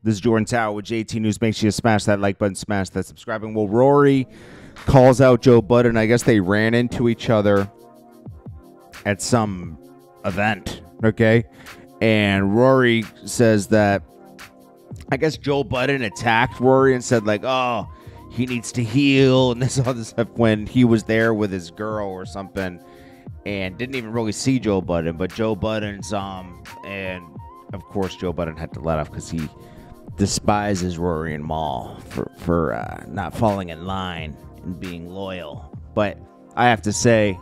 This is Jordan Tower with JT News. Make sure you smash that like button, smash that subscribing. Well, Rory calls out Joe Budden. I guess they ran into each other at some event, okay? And Rory says that I guess Joe Budden attacked Rory and said, like, oh, he needs to heal and this all this stuff when he was there with his girl or something and didn't even really see Joe Budden. But Joe Budden's, and of course Joe Budden had to let off because he despises Rory and Mal for not falling in line and being loyal. But I have to say,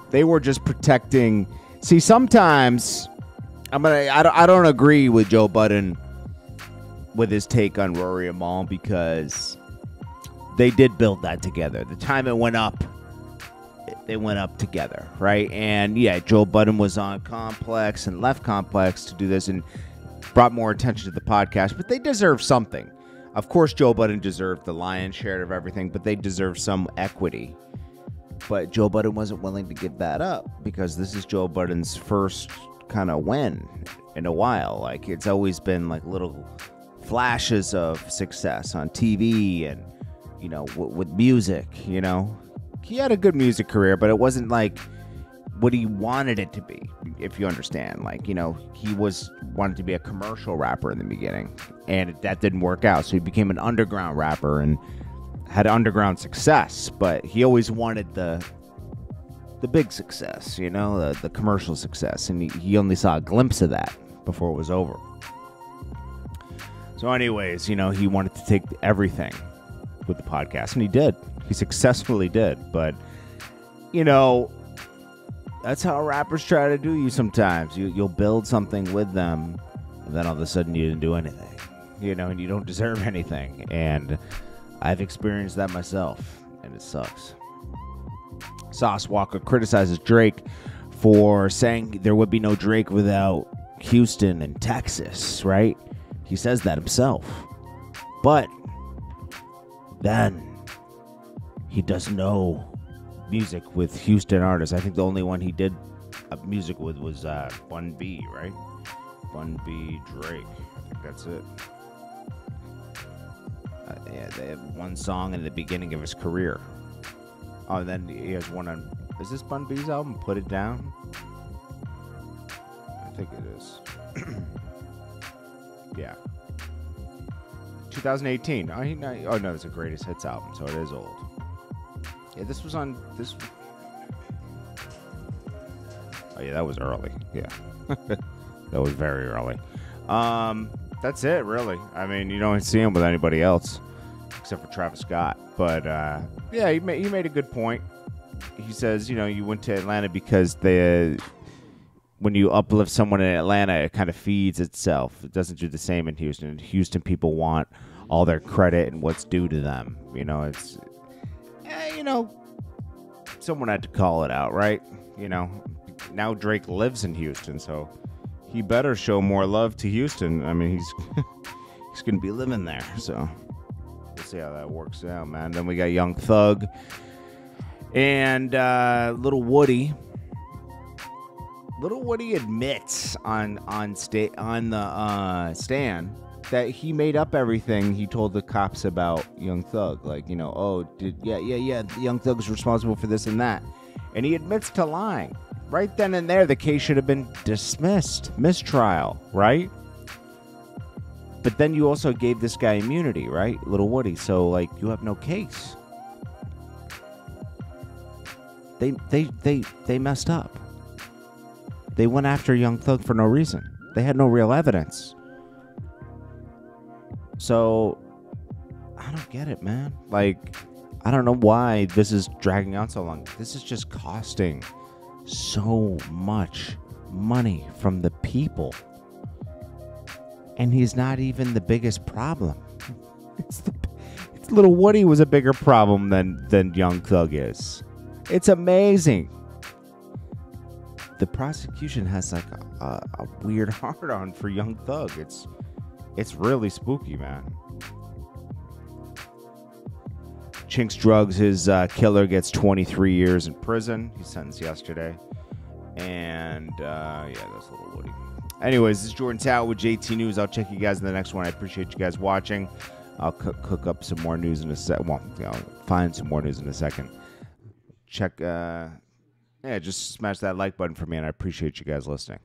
they were just protecting. See, sometimes I don't agree with Joe Budden with his take on Rory and Mal because they did build that together. The time it went up, they went up together, right? And yeah, Joe Budden was on Complex and left Complex to do this and brought more attention to the podcast, but they deserve something. Of course, Joe Budden deserved the lion's share of everything, but they deserve some equity. But Joe Budden wasn't willing to give that up because this is Joe Budden's first kind of win in a while. Like, it's always been like little flashes of success on TV and, you know, with music, you know. He had a good music career, but it wasn't like what he wanted it to be, if you understand. Like, you know, he wanted to be a commercial rapper in the beginning, and that didn't work out. So he became an underground rapper and had underground success, but he always wanted the big success, you know, the commercial success, and he only saw a glimpse of that before it was over. So anyways, you know, he wanted to take everything with the podcast, and he did. He successfully did, but, you know, that's how rappers try to do you sometimes. You'll build something with them, and then all of a sudden you didn't do anything, you know, and you don't deserve anything. And I've experienced that myself, and it sucks. Sauce Walka criticizes Drake for saying there would be no Drake without Houston and Texas, right? He says that himself. But then he does no music with Houston artists. I think the only one he did music with was Bun B, right? Bun B, Drake. I think that's it. Yeah, they have one song in the beginning of his career. Oh, and then he has one on... Is this Bun B's album, Put It Down? I think it is. Yeah. 2018. Oh, no, it's a Greatest Hits album, so it is old. Yeah, this was on... this. Oh, yeah, that was early. Yeah. That was very early. That's it, really. I mean, you don't see him with anybody else except for Travis Scott. But, yeah, he made a good point. He says, you know, you went to Atlanta because when you uplift someone in Atlanta, it kind of feeds itself. It doesn't do the same in Houston. Houston people want all their credit and what's due to them. You know, it's... you know, someone had to call it out, right? You know, now Drake lives in Houston, so he better show more love to Houston. I mean, he's going to be living there, so we'll see how that works out, man. Then we got Young Thug and Little Woody. Little Woody admits on the stand that he made up everything he told the cops about Young Thug. Like, you know, Young Thug's responsible for this and that. And he admits to lying. Right then and there, the case should have been dismissed. Mistrial, right? But then you also gave this guy immunity, right? Little Woody. So, like, you have no case. They messed up. They went after Young Thug for no reason. They had no real evidence. So, I don't get it, man. Like, I don't know why this is dragging on so long. This is just costing so much money from the people. And he's not even the biggest problem. It's Little Woody was a bigger problem than Young Thug is. It's amazing. The prosecution has like a weird hard-on for Young Thug. It's really spooky, man. Chinks drugs. His killer gets 23 years in prison. He's sentenced yesterday. And, yeah, that's Little Woody. Anyways, this is Jordan Tower with JT News. I'll check you guys in the next one. I appreciate you guys watching. I'll cook up some more news in a sec. Well, find some more news in a second. Check, just smash that like button for me, and I appreciate you guys listening.